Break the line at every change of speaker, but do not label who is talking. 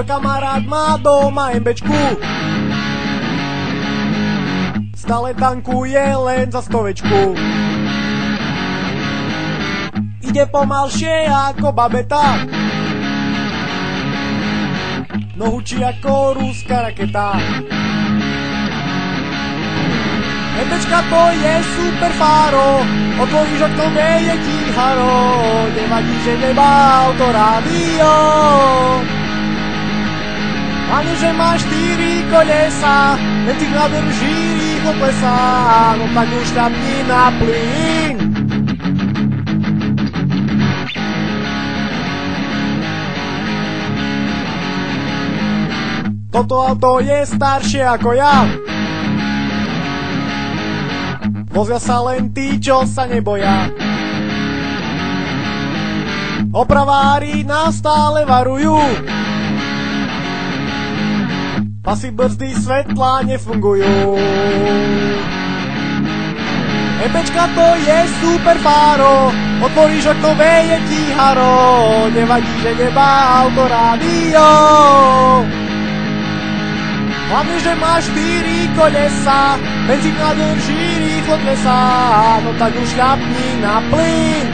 Môj kamarát má doma MBčku, stále tankuje len za 100. Ide pomalšie ako babeta, no hučí ako ruská raketa. MBčka to je super fáro, otvoríš okno, veje ti haro, nevadí, že nemá autorádio. Hlavne, že má 4 kolesa, len tých nádrží rýchlo klesá, no tak už šťapni na plyn. Toto auto je staršie ako ja, vozia sa len tí, čo sa neboja. Opravári nás stále varujú, pasy, brzdy, svetla nefungujú. MBčka to je super fáro, otvoríš okno, veje ti haro, nevadí, že nemá autorádio. Hlavne, že má 4 kolesa, benzín nádrží rýchlo klesá, no tak už šľapni na plyn.